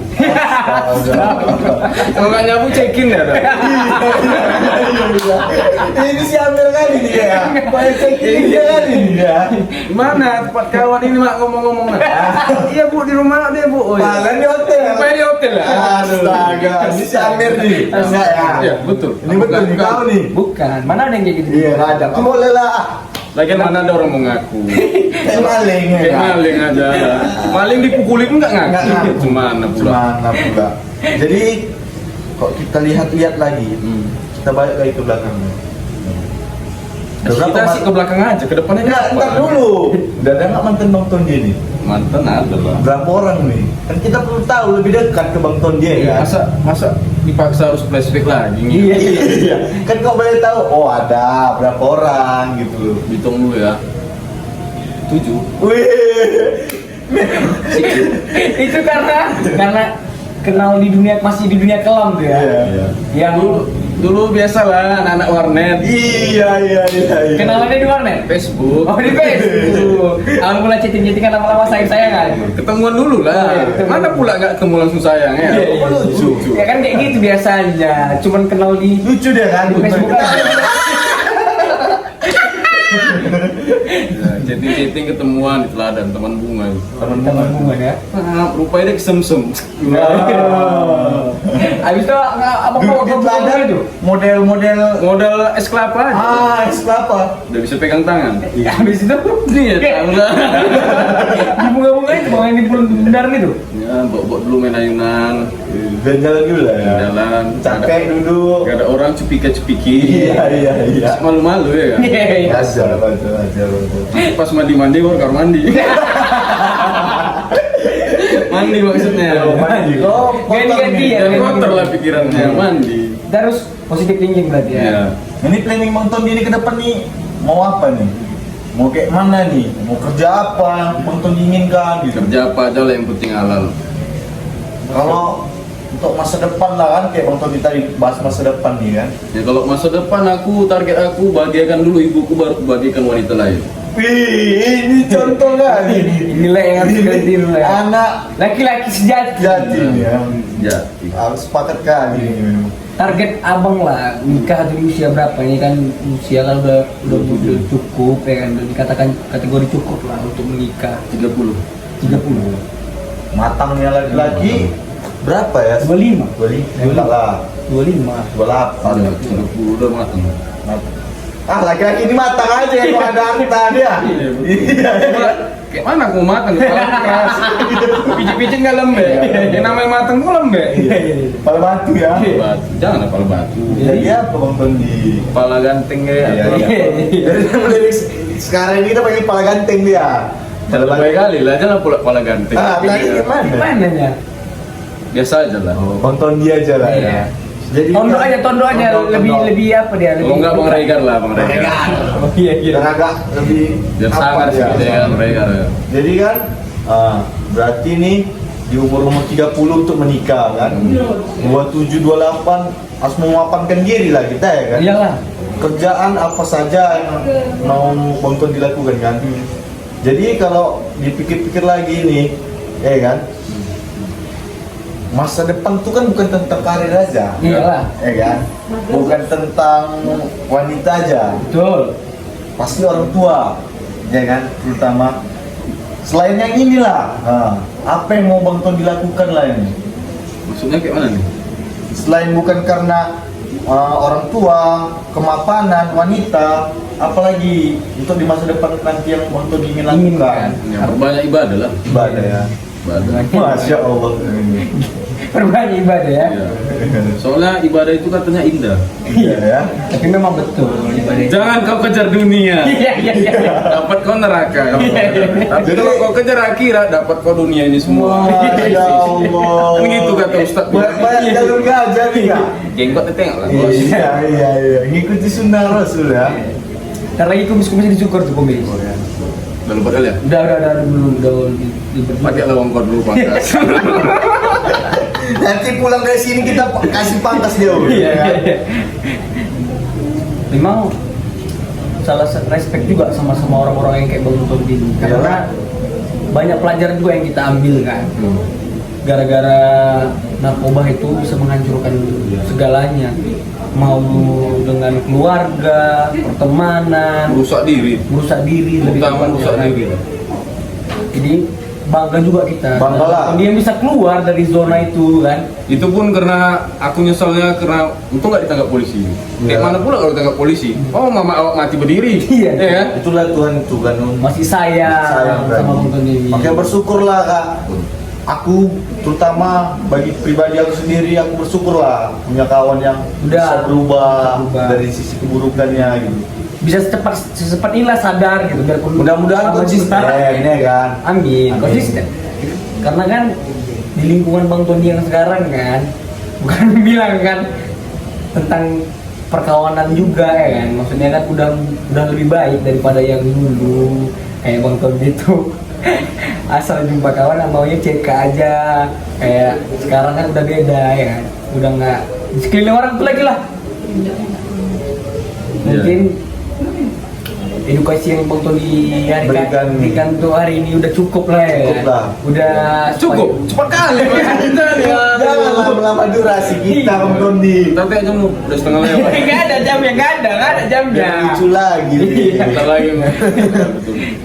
Kalau nggak nyabu cekin ya, dah. Ini si Amir kali nih ya. Banyak cekin dia kali nih ya. Mana tempat kawan ini mak ngomong-ngomong nah. Iya bu, di rumah dia bu. Oh, iya. Malah di hotel. Rupanya di hotel lah. Astaga, ini si Amir nih. Enggak ya? Iya betul. Ini betul nih kau nih. Bukan, mana ada yang kayak gitu? Iya, nggak ada. Kamu boleh lah. Lagian mana ada orang mau ngaku. Kayak maling ya. Kayak maling aja. Maling dipukuli pun nggak Nggak ngaku. ngaku. Cemana pula. Mana pula. Jadi kok kita lihat lagi, kita balik lagi ke belakangnya. Kita sih ke belakang aja, ke depannya Enggak, apa? entar dulu. Udah ada nggak mantan Bang Tondi nih? Mantan ada lah. Berapa orang nih? Kan kita perlu tahu lebih dekat ke Bang Tondi ya. Masa dipaksa harus flashback lagi? Iya. Iya. Kan kau boleh tahu, oh ada berapa orang gitu loh. Hitung dulu ya. 7. Wih. Itu karena kenal di dunia, masih di dunia kelam tuh ya. Iya. Yang Dulu biasalah anak-anak warnet. Iya. kenalannya di warnet. Facebook. Oh di Facebook. Aku mulai chatting-chattingan lama-lama sayang-sayangan. Ketemuan dulu lah. Iya, Mana pula nggak ketemu langsung sayang ya? Iya. Lucu. Ya kan kayak gitu biasanya. Cuman kenal di Lucu dia kan. Facebook aja. Ya, chatting ketemuan di teladan teman bunga. Teman bunga ya. Rupanya dia kesemsem. Abis itu abang Dulu bawa di ke teladan itu. model Modal es kelapa aja. es kelapa. Udah bisa pegang tangan. Abis itu Iya, tahu lah. di bunga-bunga itu bang yang di bulan benar itu. Ya, bawa dulu main ayunan, Dan jalan dulu lah ya. jalan. Capek duduk. Gak ada orang cepika-cepiki. Iya. Malu-malu ya kan. Iya. Wajar. Pas mandi-mandi baru kamar mandi. Mandi maksudnya. Mandi. Oh, Ganti-ganti ya. Dan kotor lah pikirannya, mandi. Terus positif thinking berarti ya. Iya. Ini planning Bang Tondi ini ke depan nih mau apa nih? Mau kayak mana nih? Mau kerja apa? Bang Tondi inginkan gitu. Kerja apa aja lah yang penting halal. Kalau untuk masa depan lah kan kayak Bang Tondi tadi bahas masa depan nih kan. Ya kalau masa depan target aku bahagiakan dulu ibuku baru bahagiakan wanita lain. Wih, ini contoh kali. Inilah yang harus kita tiru ya. Anak Laki-laki sejati. jadi nih ya. Jadi. Harus sepakat kali ini memang. Target abang lah nikah di usia berapa? Ini kan usia kan udah cukup ya kan, udah dikatakan kategori cukup lah untuk menikah. 30. 30. Matangnya laki-laki berapa ya? 25. 25 lah. 25. 28. Ya, 30 udah matang. Ah, laki-laki ini matang aja ya kalau ada angka dia. Iya. Kayak mana aku matang? Kepala keras. Pijit-pijit nggak lembek. Yang namanya matang tuh lembek. Kepala batu ya. Batu. Jangan kepala batu. Jadi apa Bang Tondi? Kepala ganteng ya. Iya. Jadi mulai sekarang ini kita pakai kepala ganteng dia. Kalau baik kali lah, jangan pula kepala ganteng. Ah, tadi gimana? Gimana ya? Biasa aja lah. Bang Tondi aja lah ya. Iya. Jadi Tondo aja Tondo. lebih apa dia? Kalau nggak Bang Regar lah, Bang Regar. Oh iya Dan agak lebih Biar apa sangar dia? sedikit ya, Bang Regar ya. Jadi kan berarti nih di umur 30 untuk menikah kan. 27 28 harus memapankan diri lah kita ya kan. Iyalah. Kerjaan apa saja yang mau Bang Tondi dilakukan kan. Jadi kalau dipikir-pikir lagi nih, ya kan, masa depan tuh kan bukan tentang karir aja, Iyalah. ya kan, bukan tentang wanita aja, Betul. pasti orang tua, ya kan, terutama. Selain yang inilah, apa yang mau Bang Tondi dilakukan lah ini? Maksudnya kayak mana nih? Selain bukan karena orang tua, kemapanan, wanita, apalagi untuk di masa depan nanti yang Bang Tondi ingin lakukan. Ya, perbanyak ibadah lah. Ibadah ya. Ibadah. Masya Allah. Perbanyak ibadah ya. Iya. Soalnya ibadah itu katanya indah. Iya ya. Tapi memang betul ibadah itu. Jangan kau kejar dunia. Iya iya iya. Dapat kau neraka. Tapi kalau kau kejar akhirat, dapat kau dunia ini semua. Masya Allah. Kan gitu kata Ustaz. Banyak jalur gajah nih kak. Jenggot tengok lah. Bos. Iya iya iya. Ngikuti sunnah Rasul ya. Ntar lagi kumis-kumisnya dicukur tuh kumis. Udah lupa kali ya? Udah belum Pakai lawang kau dulu pangkas. Nanti pulang dari sini kita kasih pangkas dia. Iya kan? Memang salah satu respect juga sama orang-orang yang kayak Bang Tonton ini karena banyak pelajaran juga yang kita ambil kan. Gara-gara narkoba itu bisa menghancurkan segalanya, mau dengan keluarga, pertemanan, Merusak diri. lebih Utama tepatnya rusak kan. diri. Jadi bangga juga kita. Bangga lah. Dia bisa keluar dari zona itu kan. Itu pun karena aku nyesalnya karena untung nggak ditangkap polisi. Iya. Kayak mana pula kalau ditangkap polisi? Oh, mama awak mati berdiri. Iya. Ya kan? Itulah Tuhan itu kan. Masih sayang Sayang, sama Bang Tonton ini. Makanya bersyukurlah kak. Aku terutama bagi pribadi aku sendiri aku bersyukurlah punya kawan yang bisa berubah dari sisi keburukannya gitu. Bisa secepat inilah sadar gitu biarpun Mudah-mudahan lama konsisten juga. ya kan. Amin. Amin. Konsisten. Karena kan di lingkungan Bang Tony yang sekarang kan bukan bilang kan tentang perkawanan juga ya kan. Maksudnya kan udah lebih baik daripada yang dulu kayak Bang Tony itu. Asal jumpa kawan maunya CK aja. Kayak sekarang kan udah beda ya kan. Udah nggak di sekeliling orang tuh lagi lah. Mungkin edukasi yang Bang Tony berikan tuh hari ini udah cukup lah ya. Cukup lah. Udah Cukup, cepat kali. Janganlah melama durasi kita Bang Tony. Tapi aja mu udah setengah lewat. Nggak ada jamnya, nggak ada jamnya. Jangan lucu lagi nih. Bentar lagi mu.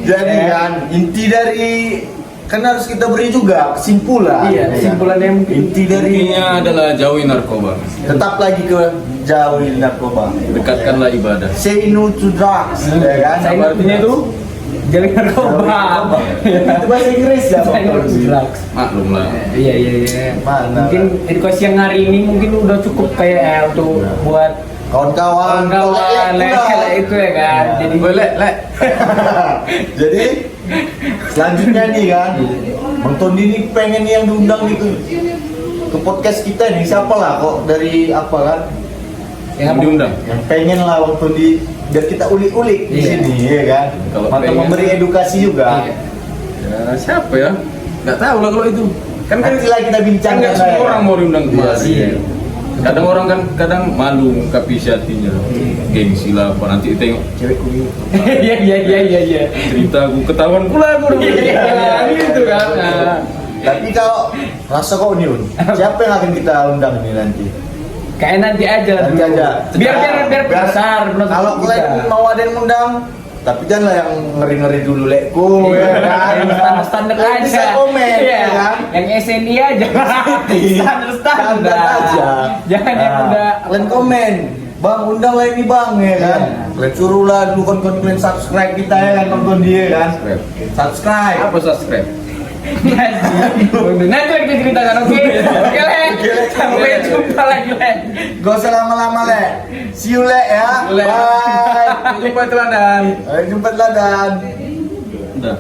Jadi kan inti dari kan harus kita beri juga kesimpulan. Iya, kesimpulan yang inti dari Intinya adalah jauhi narkoba. tetap lagi ke jauhi narkoba. Dekatkanlah ibadah. Say no to drugs, ya kan? Saya artinya itu jangan narkoba. Itu bahasa Inggris ya, Saya Bang Tony? drugs. Maklum lah. Iya. Mana? Mungkin edukasi yang hari ini mungkin udah cukup kayak untuk buat Kawan-kawan, kawan-kawan lek itu ya kan. Jadi Boleh, lek. Jadi selanjutnya nih kan, Bang Tony ini pengen yang diundang gitu ke podcast kita nih siapa lah kok dari apa kan? Yang diundang. Yang pengen lah Bang Tony biar kita ulik-ulik di Iya. sini, ya kan? Kalau Mantap pengen- memberi edukasi juga. Iya. Ya, siapa ya? Nggak tahu lah kalau itu. Kan Nanti lah kita kan bincangkan nggak semua lah, ya. orang mau diundang kemari. Iya. Kadang orang kan malu mengungkapi isi hatinya. Gengsi lah apa nanti tengok cewekku ini Iya. cerita aku ketahuan pula aku Iya, gitu kan. Nah, Tapi kalau rasa kok nih, Un, siapa yang akan kita undang ini nanti? kayak nanti aja lah Nanti dulu. aja. Biar besar penonton Kalau kita. kalian mau ada yang undang, tapi janganlah yang ngeri-ngeri dulu lekku, ya kan? Yang standar Kalian aja. bisa komen, Iya. ya kan? Yang SNI aja. standar Standar aja. Jangan yang Nah, udah kalian komen, Bang undang lah ini bang, ya kan? Iya. Kalian suruh lah dulu kalian subscribe kita ya kan, nonton dia kan? Subscribe. apa subscribe Nanti kita ceritakan, oke? Oke, Len. Sampai jumpa lagi, Len. Gak usah lama-lama, Le. See you, Le, ya. Le. Bye. jumpa teladan Sampai jumpa, Ladan. udah